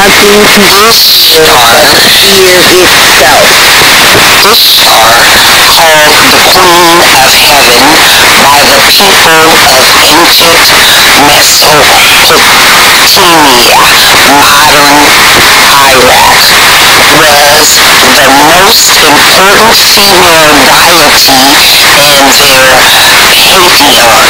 into this star here itself. This star, called the Queen of Heaven by the people of ancient Mesopotamia, modern Iraq, was the most important female deity in their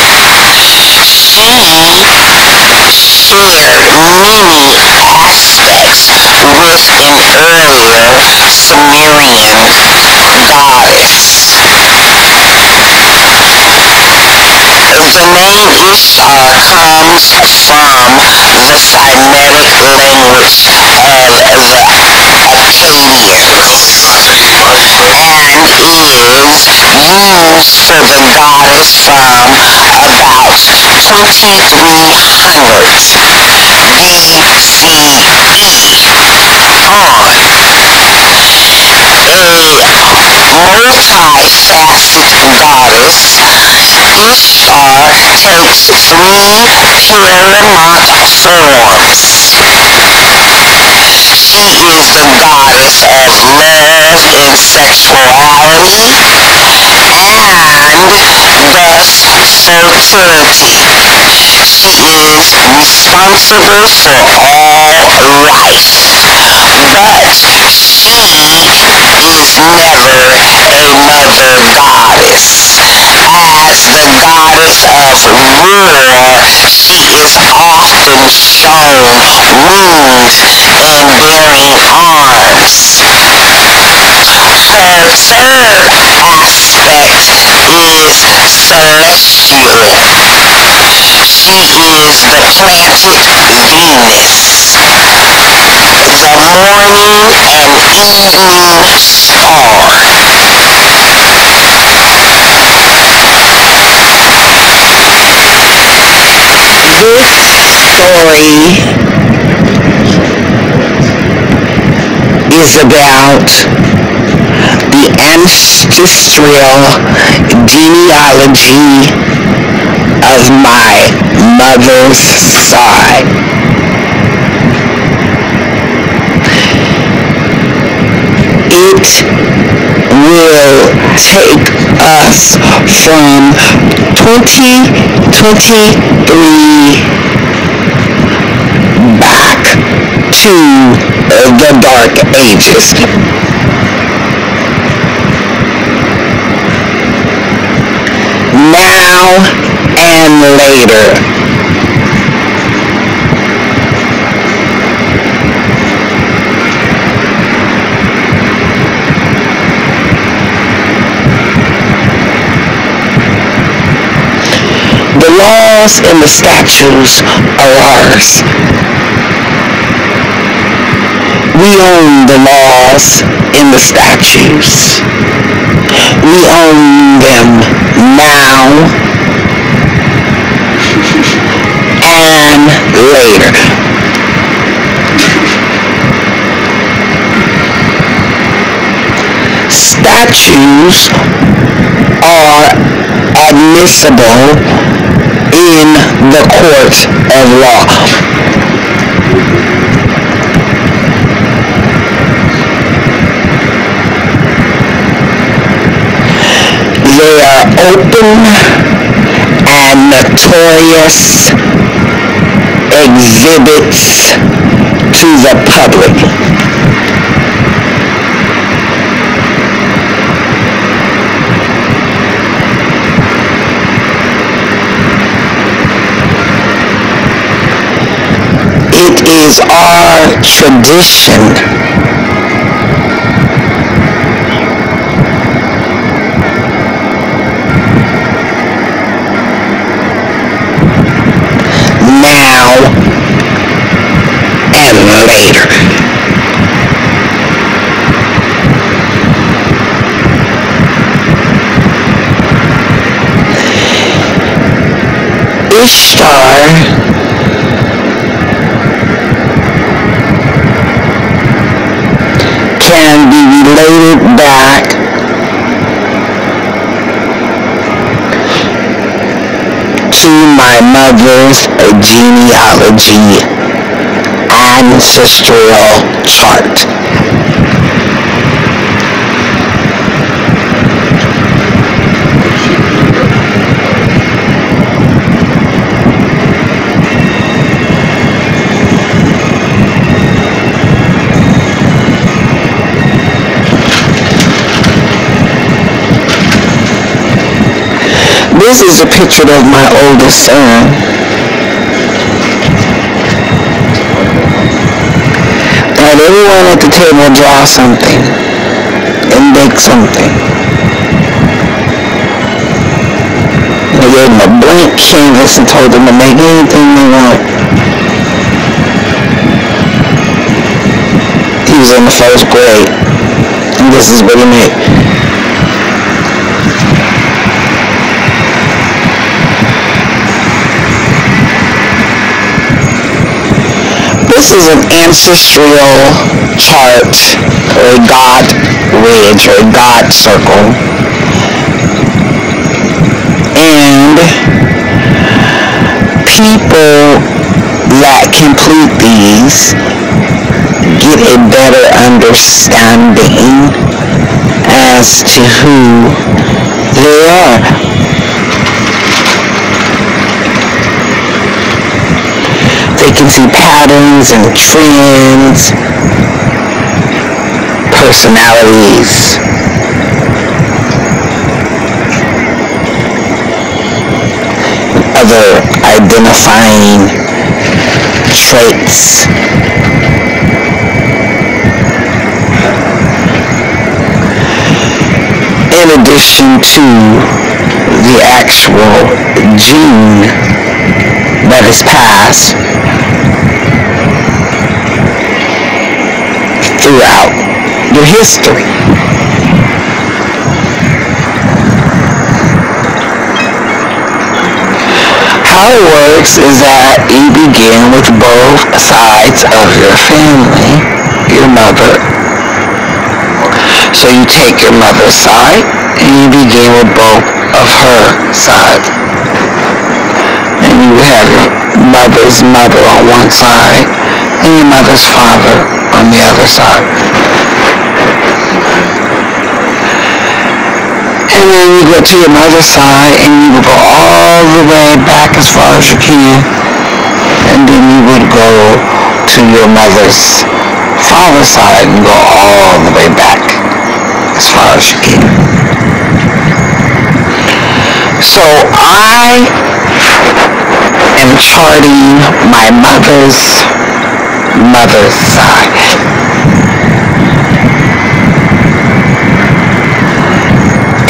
pantheon. She shared many aspects with an earlier Sumerian goddess. The name Ishtar comes from the Semitic language of the Akkadians and is used for the goddess from about 2300 BCE on. A multifaceted goddess, Ishtar takes three paramount forms. She is the goddess of love and sexuality, and thus fertility. She is responsible for all life, but she is never a mother goddess. As the goddess of war, she is often shown wounds and bearing arms. Her third aspect is celestial. She is the planet Venus, the morning and evening star. This story is about the ancestral genealogy of my mother's side. It will take us from 2023 back to the Dark Ages. Now and later. The laws and the statutes are ours. We own the laws and the statutes. We own them now and later. Statutes are admissible in the court of law. They are open and notorious exhibits to the public. It is our tradition now and later. Ishtar can be related back to my mother's genealogy ancestral chart. This is a picture of my oldest son. And everyone at the table draw something and make something. They gave him a blank canvas and told him to make anything they want. He was in the first grade, and this is what he made. This is an ancestral chart, or a God ridge, or a God circle. And people that complete these get a better understanding as to who they are. They can see patterns and trends, personalities. Other identifying traits. In addition to the actual gene that is passed throughout your history. How it works is that you begin with both sides of your family, your mother. So you take your mother's side and you begin with both of her sides. And you have your mother's mother on one side and your mother's father on the other side. And then you go to your mother's side and you will go all the way back as far as you can. And then you would go to your mother's father's side and go all the way back as far as you can. So I am charting my mother's side.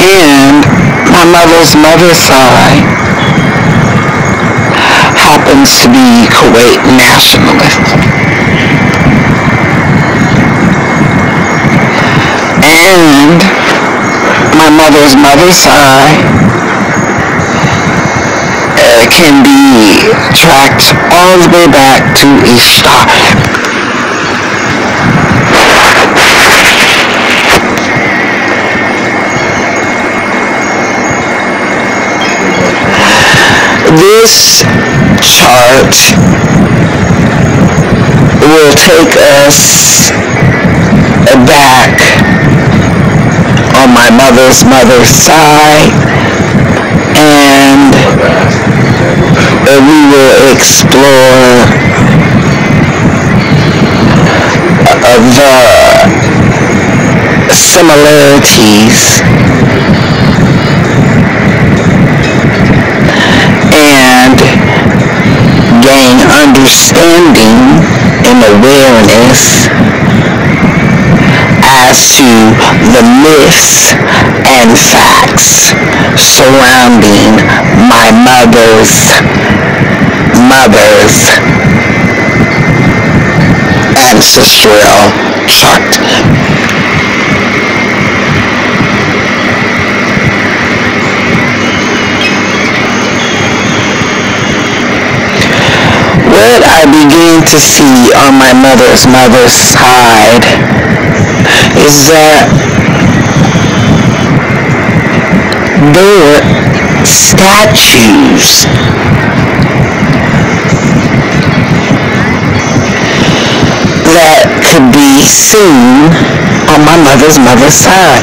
And my mother's side happens to be Kuwait nationalist. And my mother's side can be tracked all the way back to Ishtar. This chart will take us back on my mother's side, and we will explore the similarities and gain understanding and awareness as to the myths and facts surrounding my mother's ancestral chart. What I begin to see on my mother's side is that there were statues that could be seen on my mother's side.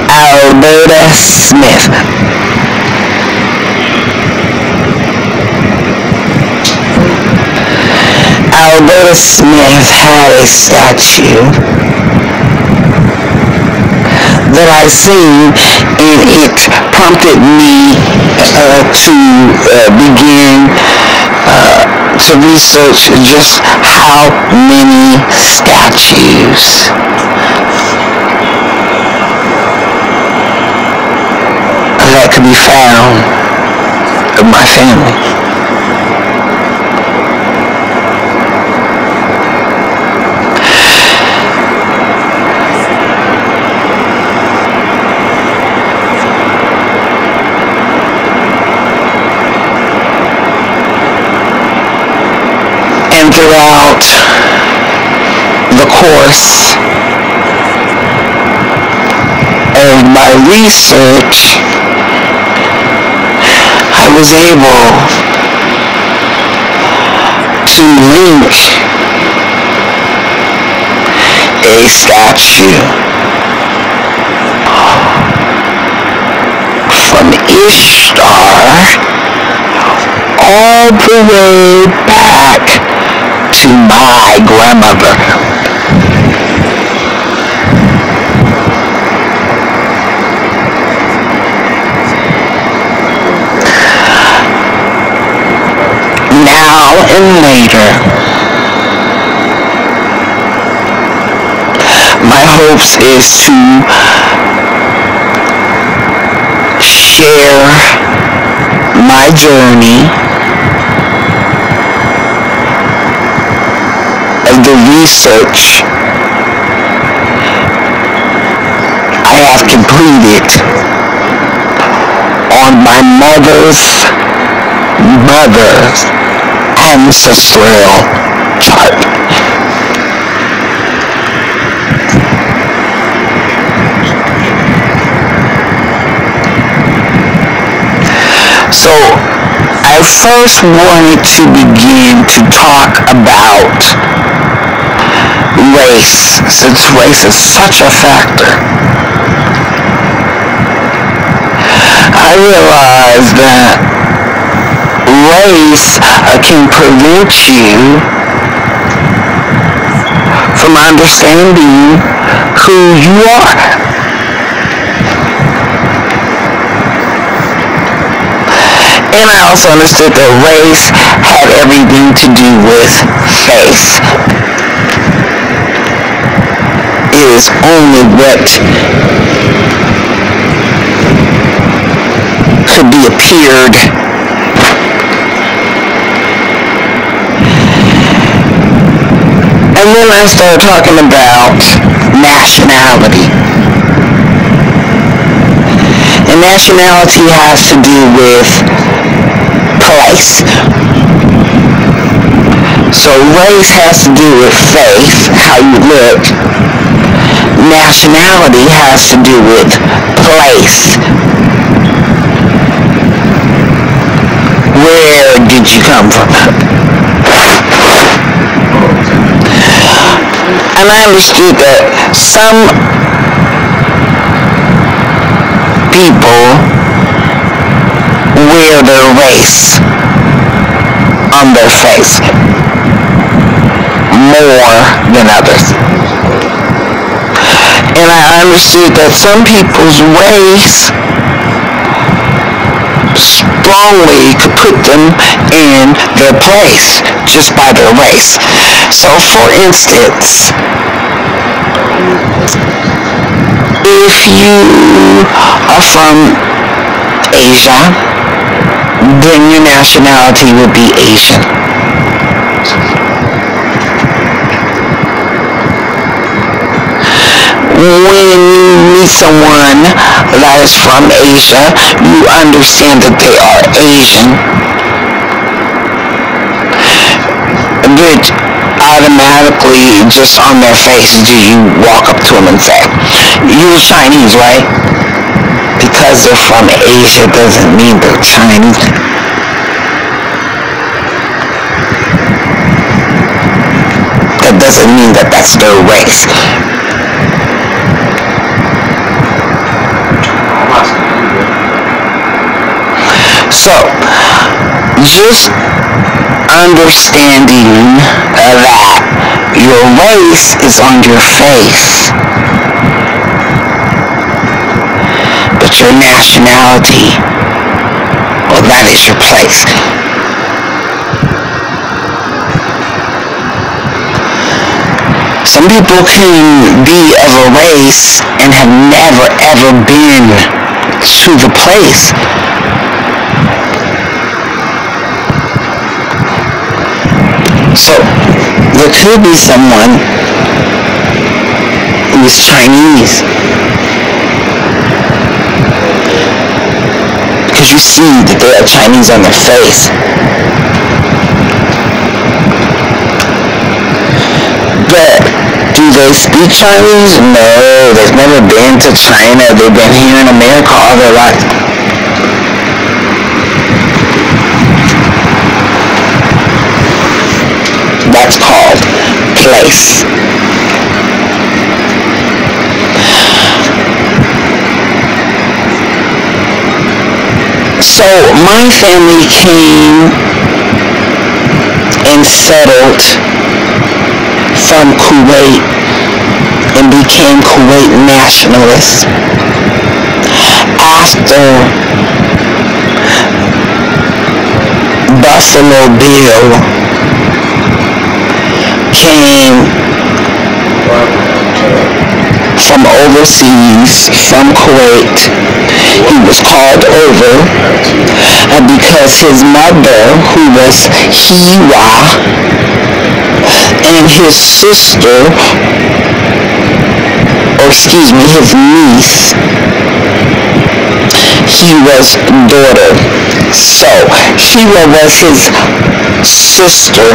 Ardretta Smith. Ardretta Smith had a statue that I seen, and it prompted me to begin to research just how many statues that could be found of my family. And throughout the course of my research, I was able to link a statue from Ishtar all the way back to my grandmother. Now and later, my hopes is to share my journey of the research I have completed on my mother's ancestral chart. So I first wanted to begin to talk about race, since race is such a factor. I realized that race can prevent you from understanding who you are. And I also understood that race had everything to do with faith. It is only what could be appeared and then I started talking about nationality. And nationality has to do with place. So race has to do with faith, how you look. Nationality has to do with place. Where did you come from? And I understood that some people wear their race on their face more than others. And I understood that some people's race strongly could put them in their place just by their race. So for instance, if you are from Asia, then your nationality would be Asian. When you meet someone that is from Asia, you understand that they are Asian. But automatically, just on their face, do you walk up to them and say, "You're Chinese, right?" Because they're from Asia doesn't mean they're Chinese. doesn't mean that that's their race. So, just understanding that your race is on your face, but your nationality, well, that is your place. Some people can be of a race and have never ever been to the place. So, there could be someone who is Chinese. Because you see that they are Chinese on their face. But do they speak Chinese? No, they've never been to China. They've been here in America all their life. That's called place. So my family came and settled from Kuwait and became Kuwait nationalists after Buffalo Bill came from overseas, from Kuwait. He was called over because his mother, who was Hiwa, and his sister, or excuse me, his niece, Hiwa's daughter. So, Hiwa was his sister,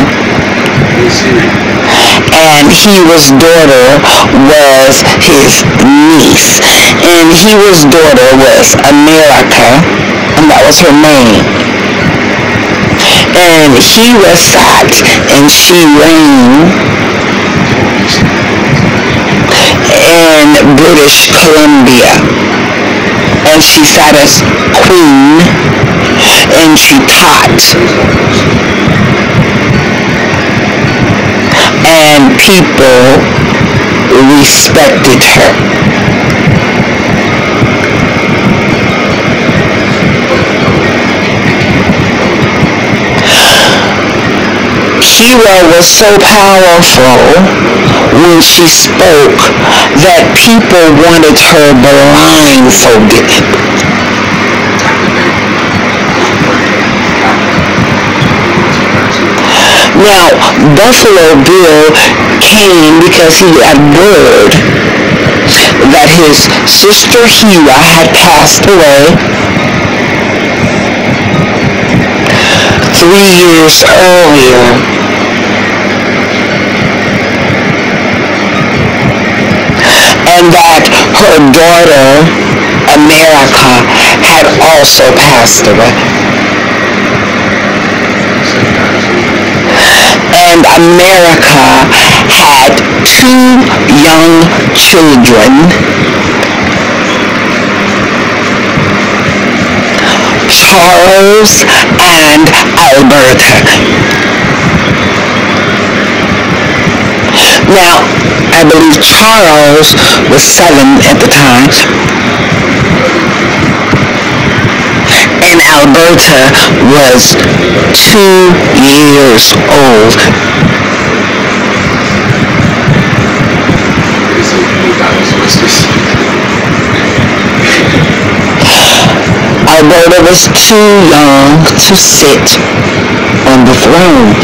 and Hiwa's daughter was his niece. And Hiwa's daughter was America, and that was her name. And Hiwa sat and she reigned in British Columbia. And she sat as queen and she taught. And people respected her. Hiwa was so powerful when she spoke that people wanted her blindfolded. Now, Buffalo Bill came because he had word that his sister Hiwa had passed away 3 years earlier. And that her daughter, America, had also passed away. And America had 2 young children, Charles and Ardretta. Now, I believe Charles was 7 at the time, and Ardretta was 2 years old. Ardretta was too young to sit on the throne.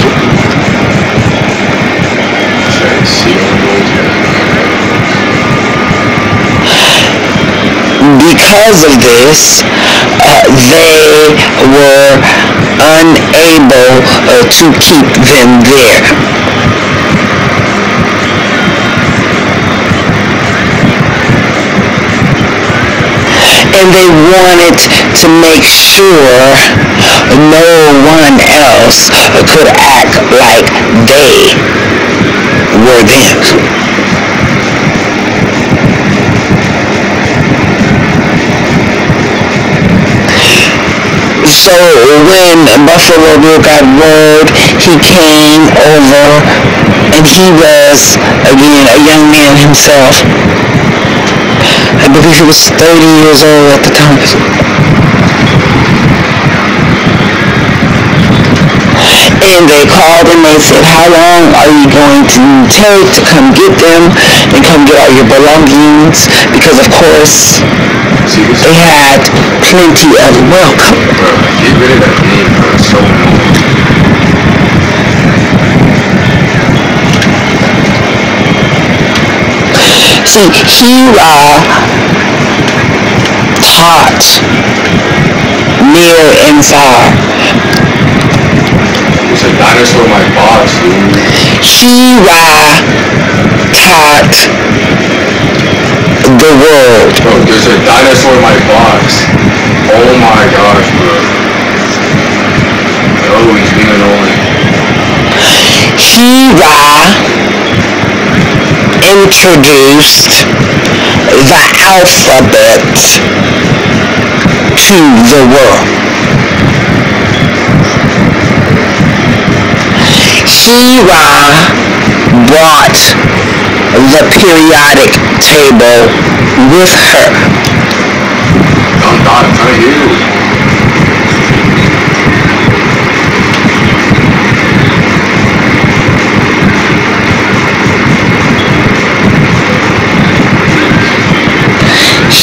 Because of this, they were unable to keep them there. And they wanted to make sure no one else could act like they were So when Buffalo Bill got word, he came over, and he was, again, a young man himself. I believe he was 30 years old at the time. And they called and they said, how long are you going to take to come get them and come get all your belongings? Because, of course, they had plenty of welcome. Get rid of that name, bro. It's so annoying. See, he taught near and far. It's a dinosaur in my box, dude. He taught the world. Bro, there's a dinosaur in my box. Oh my gosh, bro. Oh, he's being annoying. He introduced the alphabet to the world. He brought the periodic table with her. I'm trying to hear you.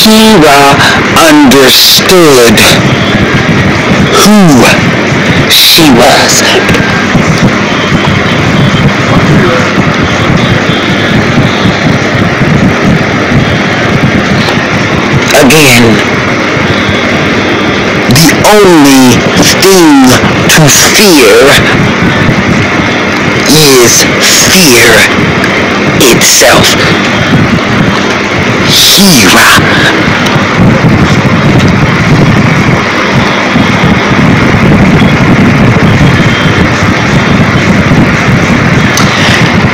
He understood who she was. Again, the only thing to fear is fear itself. Hera.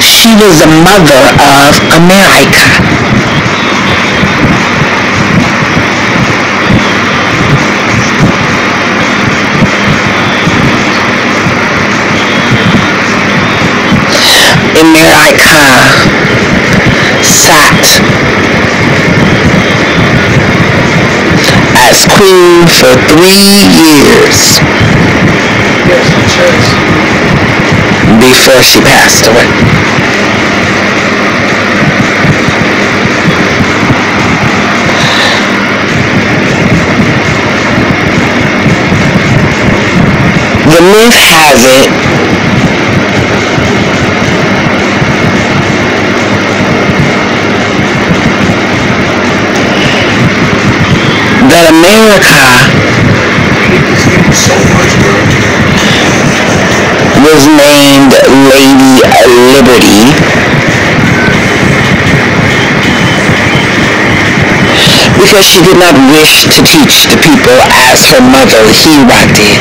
She was the mother of America. America sat as queen for 3 years before she passed away. The myth has it that America was named Lady Liberty because she did not wish to teach the people as her mother, Hera, did.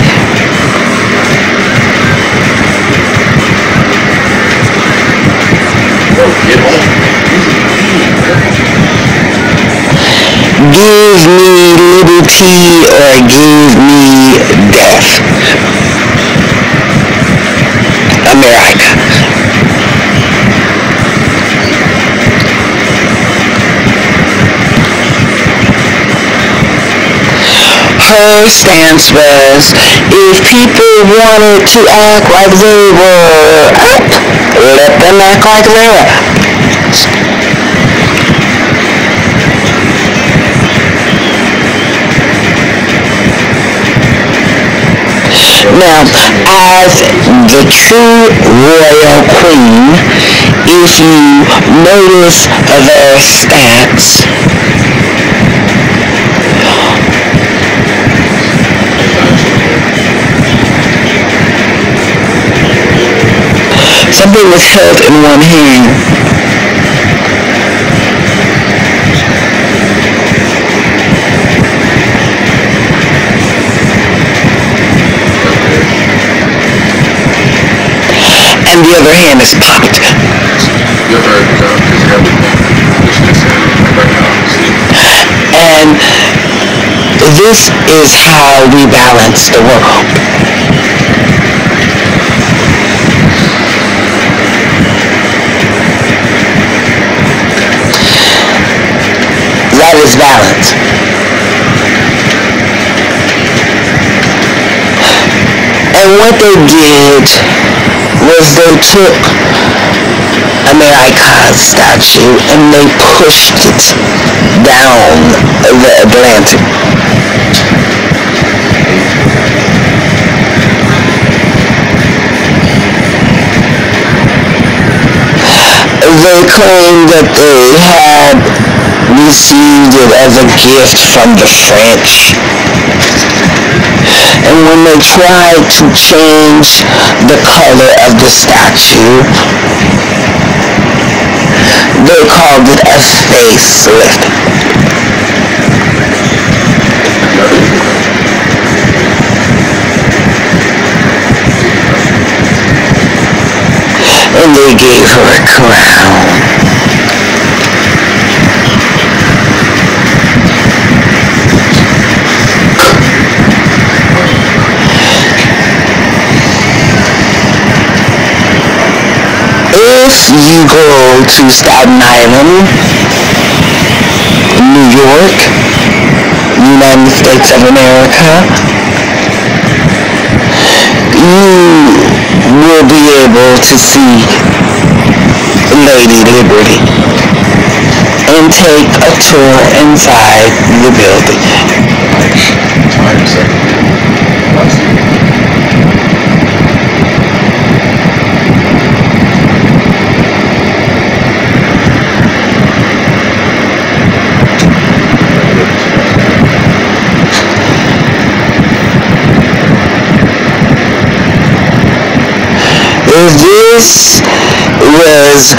Give me liberty or give me death. America. Her stance was, if people wanted to act like they were up, let them act like they're up. Now, as the true royal queen, if you notice their stance, something was held in one hand. And the other hand is popped. And This is how we balance the world. That is balance. And what they did was they took America's statue and they pushed it down the Atlantic. They claimed that they had received it as a gift from the French. And when they tried to change the color of the statue, they called it a facelift. And they gave her a crown. If you go to Staten Island, New York, United States of America, you will be able to see Lady Liberty and take a tour inside the building. This was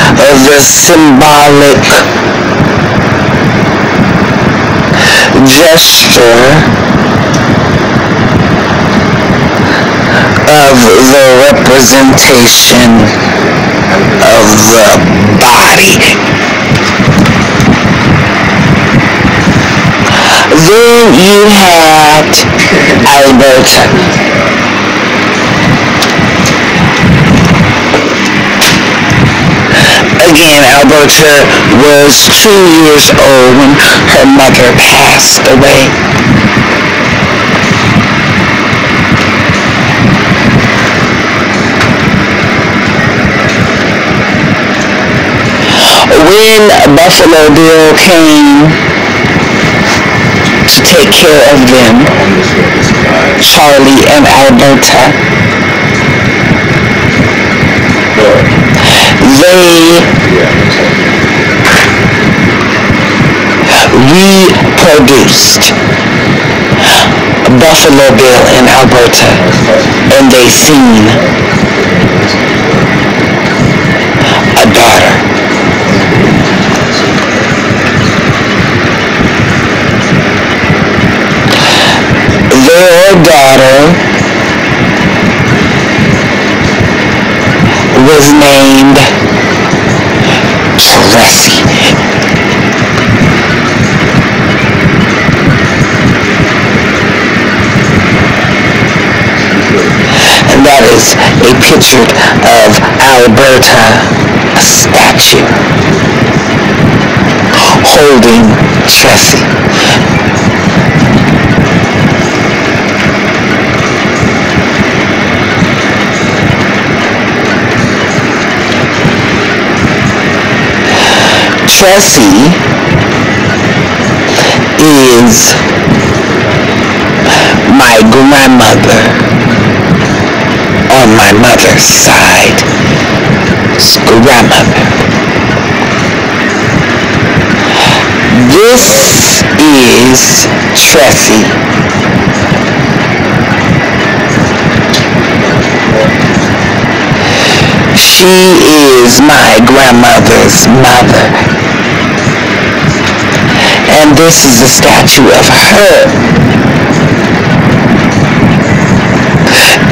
the symbolic gesture of the representation of the body. Then you had Ardretta. Again, Ardretta was 2 years old when her mother passed away. When Buffalo Bill came to take care of them, Charlie and Ardretta, they reproduced Buffalo Bill and Ardretta, and they seen a daughter. Their daughter was named Tracy. And that is a picture of Ardretta, a statue, holding Tracy. Tracy is my grandmother on my mother's side. Grandmother. This is Tracy. She is my grandmother's mother. And this is a statue of her.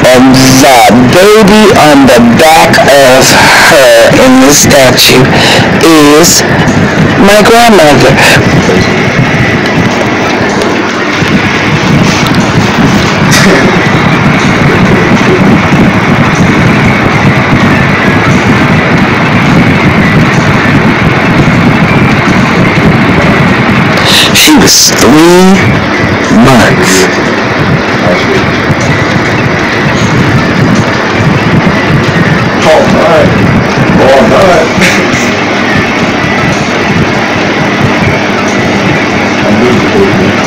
And the baby on the back of her in the statue is my grandmother. She was 3 months. All night. All night. I'm losing the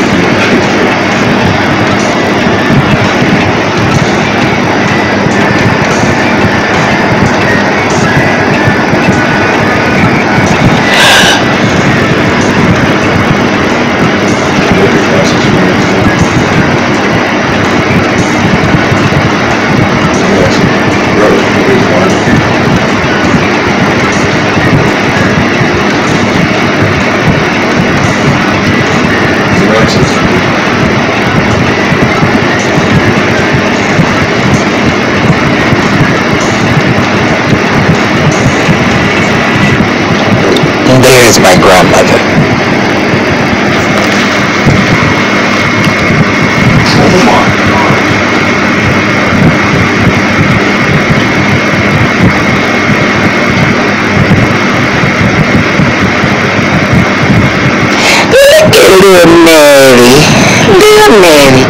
And there's my grandmother. Oh my God. Look at little Mary. Little Mary.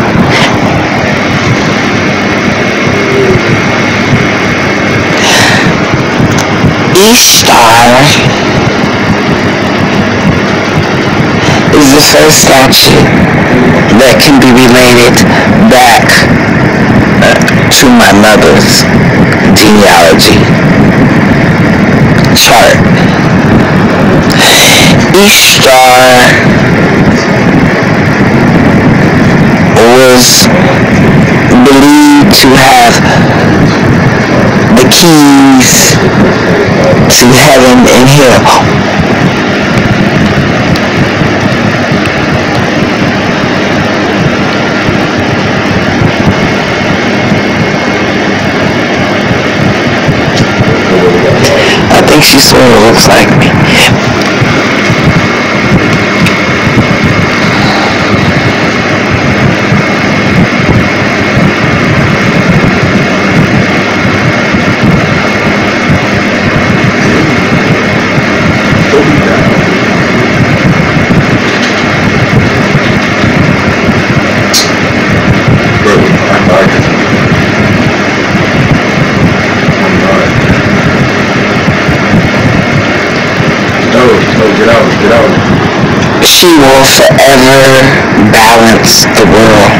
Ishtar is the first statue that can be related back to my mother's genealogy chart. Ishtar was believed to have the keys to heaven and hell. I think she sort of looks like me. Get out. She will forever balance the world.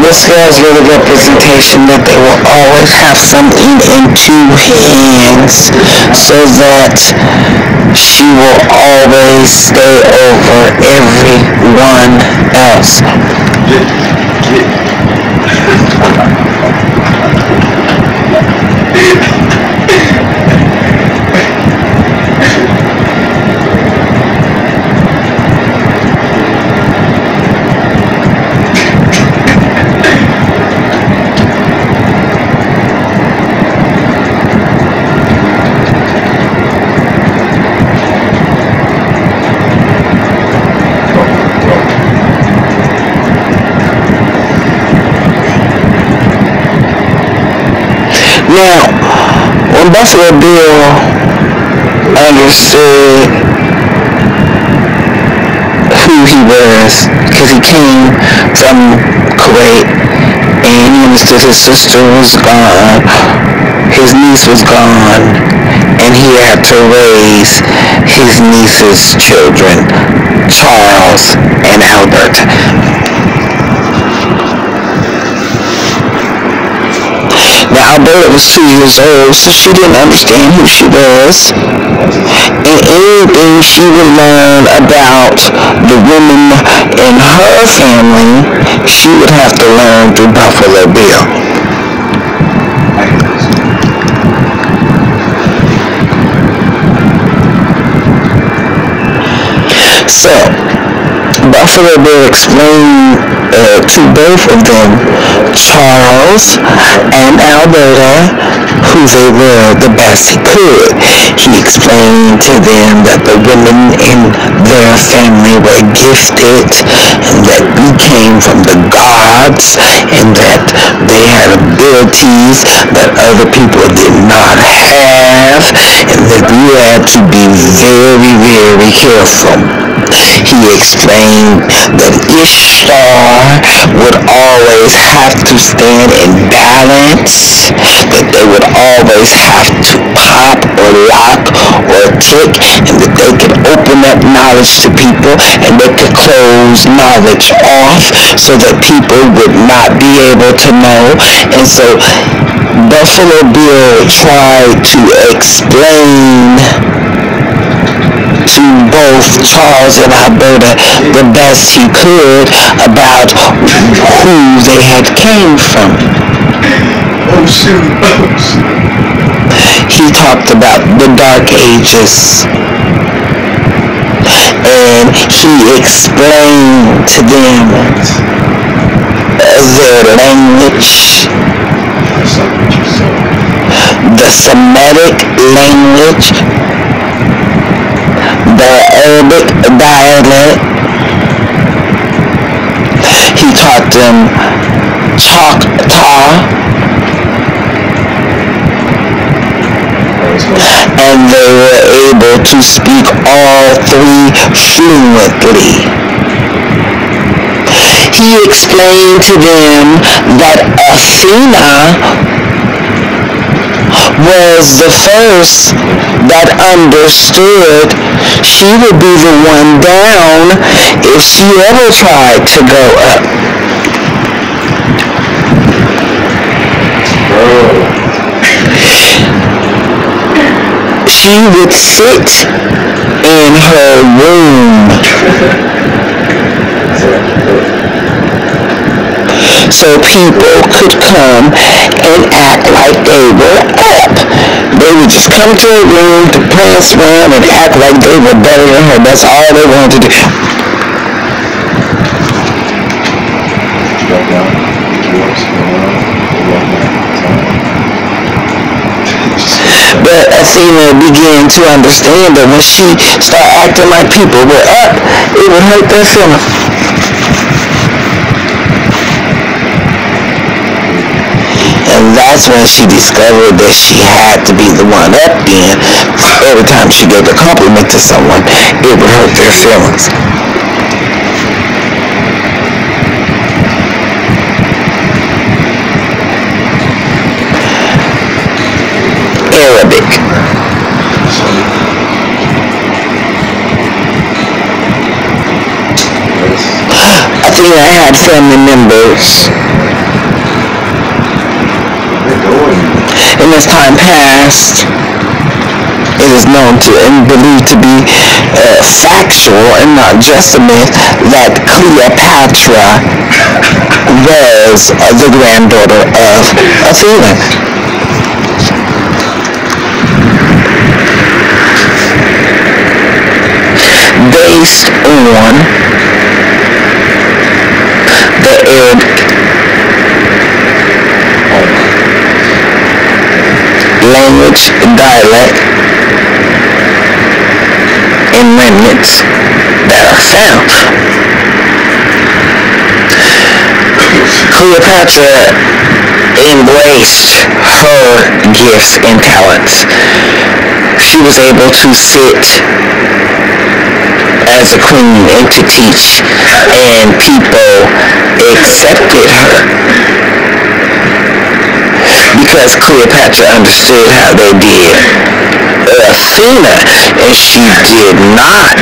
This girl's little representation that they will always have something in 2 hands so that she will always stay over everyone else. Now, when Buffalo Bill understood who he was, because he came from Kuwait, and he understood his sister was gone, his niece was gone, and he had to raise his niece's children, Charles and Albert. Now, Alberta was 2 years old, so she didn't understand who she was. And anything she would learn about the women in her family, she would have to learn through Buffalo Bill. So, Buffalo Bill explained to both of them, Charles and Alberta, who they were the best he could. He explained to them that the women in their family were gifted and that we came from the gods and that they had abilities that other people did not have and that we had to be very, very careful. He explained that Ishtar would always have to stand in balance, that they would always have to pop or lock or tick, and that they could open up knowledge to people and they could close knowledge off so that people would not be able to know. And so Buffalo Bill tried to explain to both Charles and Alberta the best he could about who they had came from. Oh shoot. He talked about the Dark Ages and he explained to them their language, the Semitic language, the Arabic dialect. He taught them Choctaw, and they were able to speak all three fluently. He explained to them that Athena was the first that understood she would be the one down if she ever tried to go up. She would sit in her room so people could come and act like they were up. They would just come to her room to prance around and act like they were better than her. That's all they wanted to do. But Athena began to understand that when she started acting like people were up, it would hurt their feelings. And that's when she discovered that she had to be the one up then. Every time she gave a compliment to someone, it would hurt their feelings. Arabic. Athena had family members. In this time past, it is known to and believed to be factual and not just a myth that Cleopatra was the granddaughter of Athena. Based on the Arabic language, dialect, and remnants that are found. Cleopatra embraced her gifts and talents. She was able to sit as a queen and to teach, and people accepted her because Cleopatra understood how they did Athena, and she did not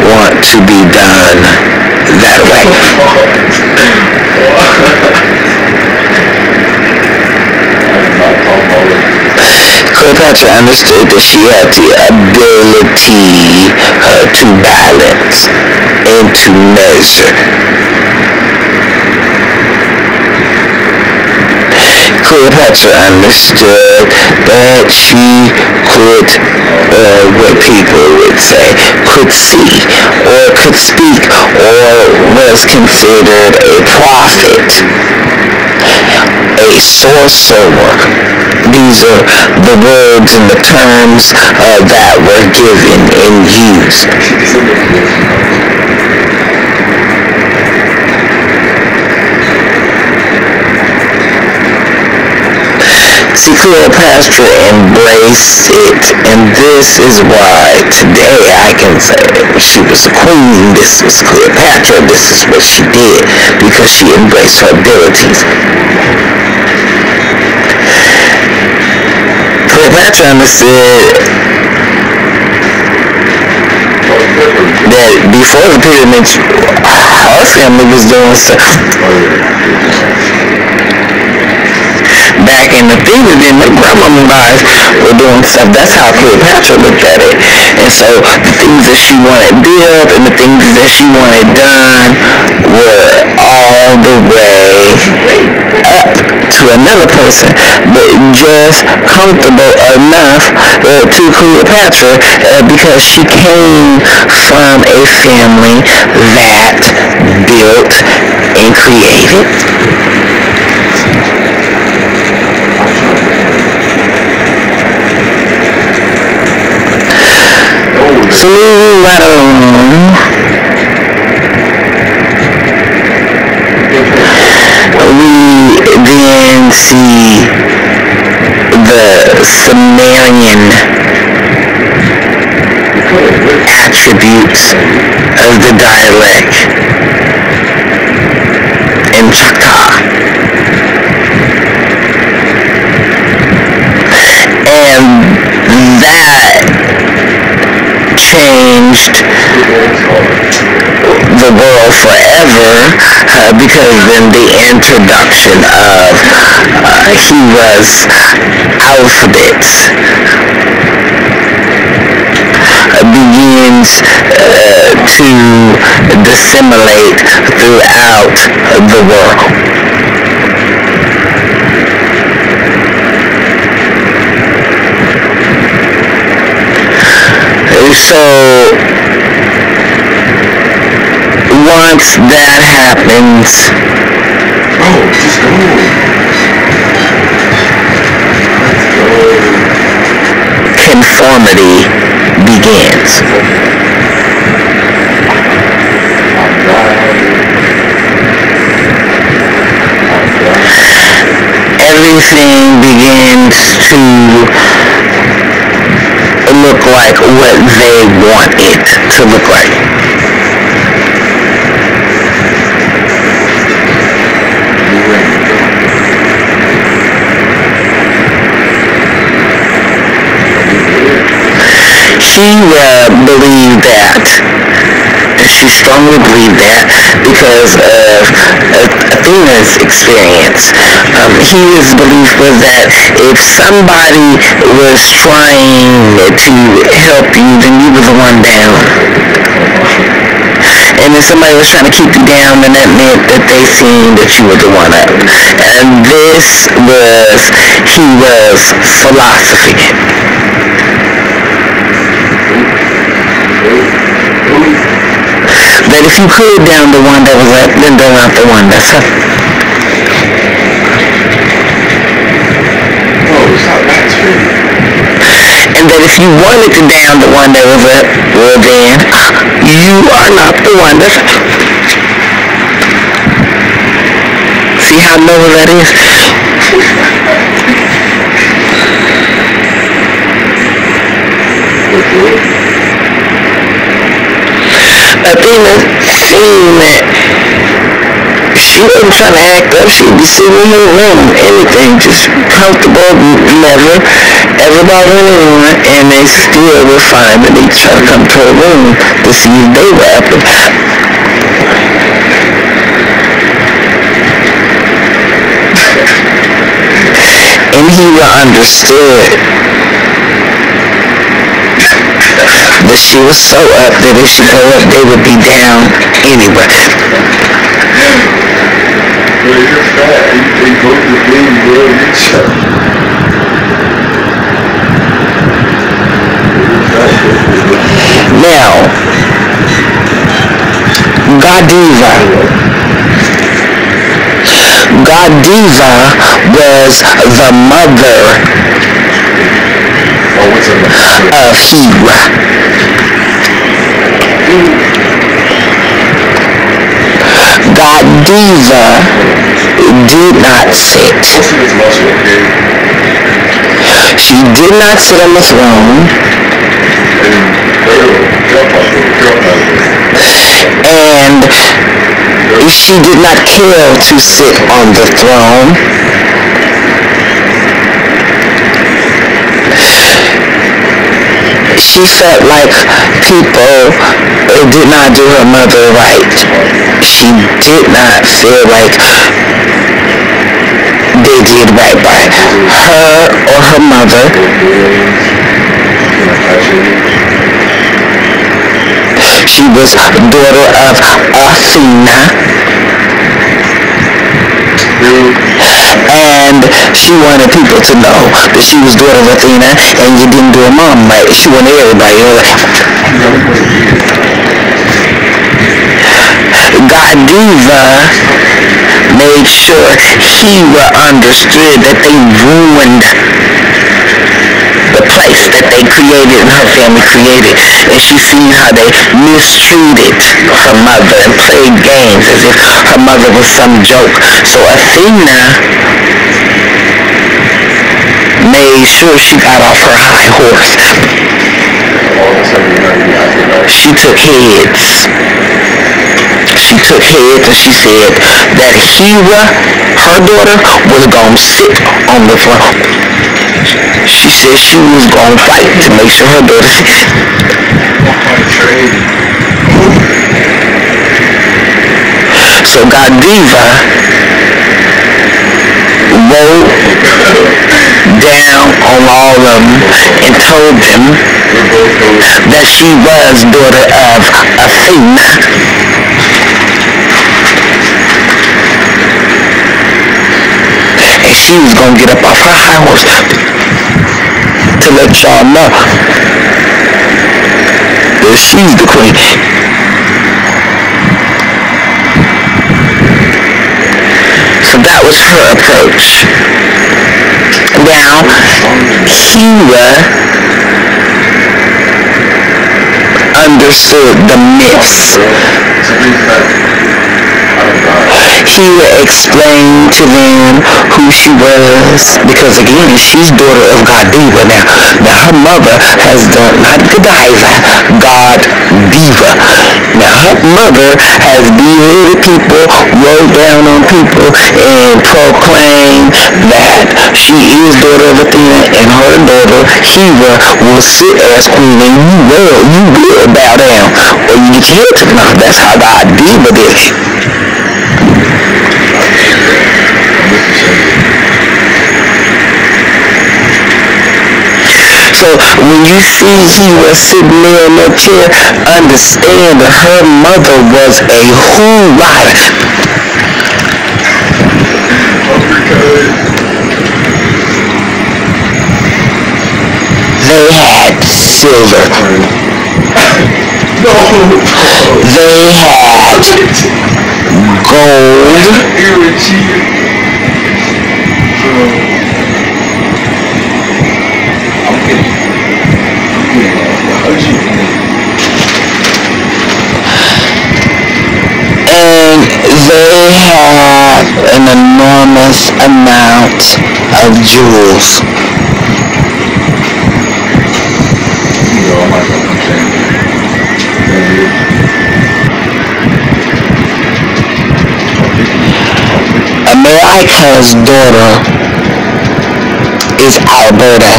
want to be done that way. Cleopatra understood that she had the ability to balance and to measure. Cleopatra understood but she could, what people would say, could see or could speak or was considered a prophet, a sorcerer. These are the words and the terms that were given and used. See, Cleopatra embraced it, and this is why today I can say she was a queen. This was Cleopatra. This is what she did, because she embraced her abilities. Cleopatra understood that before the pyramids, her family was doing stuff. Back in the Thebes, then the grandmas were doing stuff. That's how Cleopatra looked at it. And so the things that she wanted built and the things that she wanted done were all the way up to another person, but just comfortable enough to Cleopatra because she came from a family that built and created. So moving right along, we then see the Sumerian attributes of the dialect in Chaka. And that changed the world forever because then the introduction of Hira's alphabet begins to disseminate throughout the world. So once that happens, conformity begins. Everything begins to look like what they want it to look like. She believed that, and she strongly believed that because of Athena's experience. His belief was that if somebody was trying to help you, then you were the one down. And if somebody was trying to keep you down, then that meant that they seen that you were the one up. And this was Hira's philosophy. That if you could down the one that was up, then they're not the one that's up. And that if you wanted to down the one that was up, well then, you are not the one that's up. See how noble that is? Athena seen that she wasn't trying to act up. She'd be sitting in her room, anything, just comfortable, never ever bothering anyone, and they still would find that they try to come to her room to see if they were up and up. And he understood that she was so up that if she go up, they would be down anyway. Well, you're fat. You go to the game, bro. Godiva. Godiva was the mother of Hira. Godiva did not sit. She did not sit on the throne. And she did not care to sit on the throne. She felt like people did not do her mother right. She did not feel like they did right by her or her mother. She was daughter of Athena. And she wanted people to know that she was daughter of Athena and you didn't do her mom right. She wanted everybody to know that. Godiva made sure Hira understood that they ruined the place that they created and her family created. And she seen how they mistreated her mother and played games as if her mother was some joke. So Athena made sure she got off her high horse. She took heads. She took heads and she said that Hira, her daughter, was going to sit on the throne. She said she was going to fight to make sure her daughter sits. So Godiva wrote down on all of them and told them that she was daughter of Athena. And she was going to get up off her high horse to let y'all know that she's the queen. So that was her approach. Now, Hira understood the myths. Hira explained to them who she was, because again, she's daughter of Godiva. Now her mother has done, not Godiva, Godiva. Now her mother has beheaded people, rolled down on people, and proclaimed that she is daughter of Athena, and her daughter Hira will sit as queen, and you will bow down, or you get your head taken off. That's how Godiva did it. So when you see Hira sitting there in that chair, understand that her mother was a hoorah. They had silver. They had gold. And they had an enormous amount of jewels. America's daughter is Ardretta.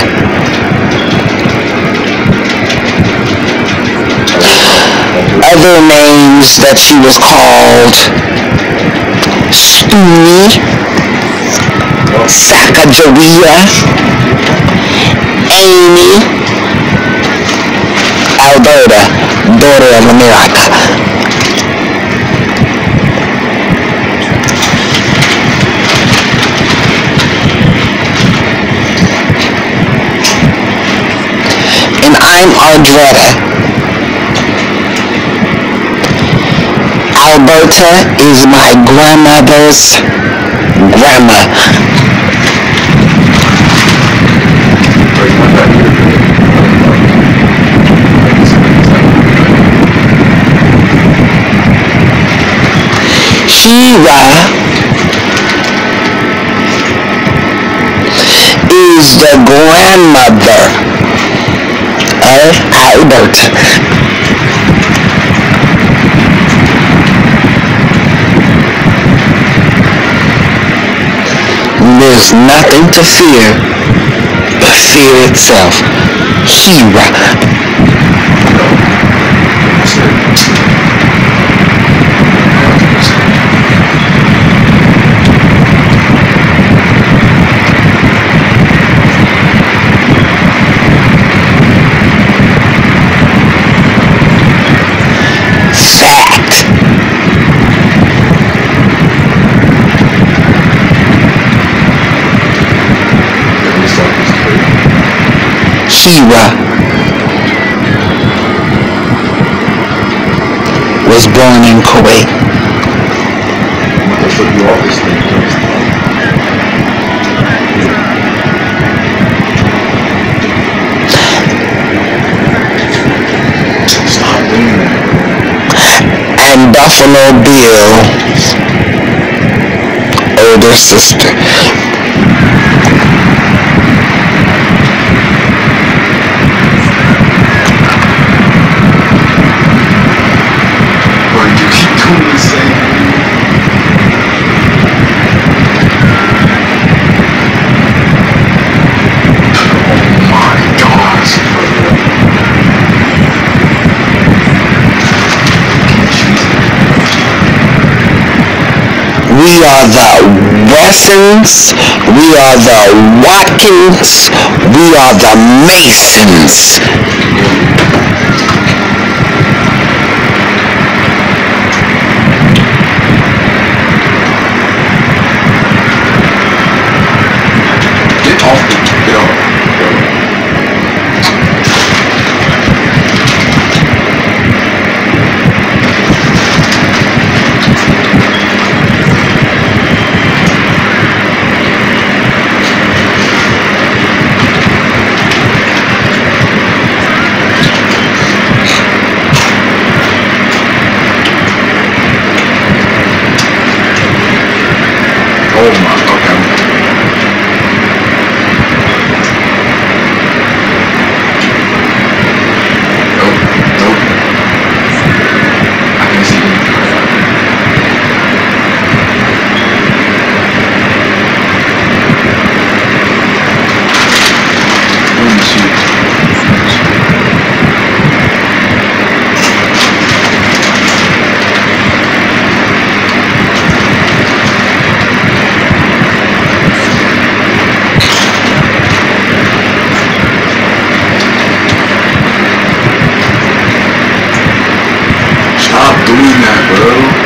Other names that she was called: Stuni, Sacagawea, Amy, Ardretta, daughter of America. And I'm Ardretta. Alberta is my grandmother's grandma. Shira is the grandmother of Albert. There's nothing to fear but fear itself. Shira. Shira was born in Kuwait. And Buffalo Bill's older sister. We are the Wessons, we are the Watkins, we are the Masons. Get off the, get off. Oh my, okay. Nope, nope. I can see it. Holy shit. Stop doing that, bro.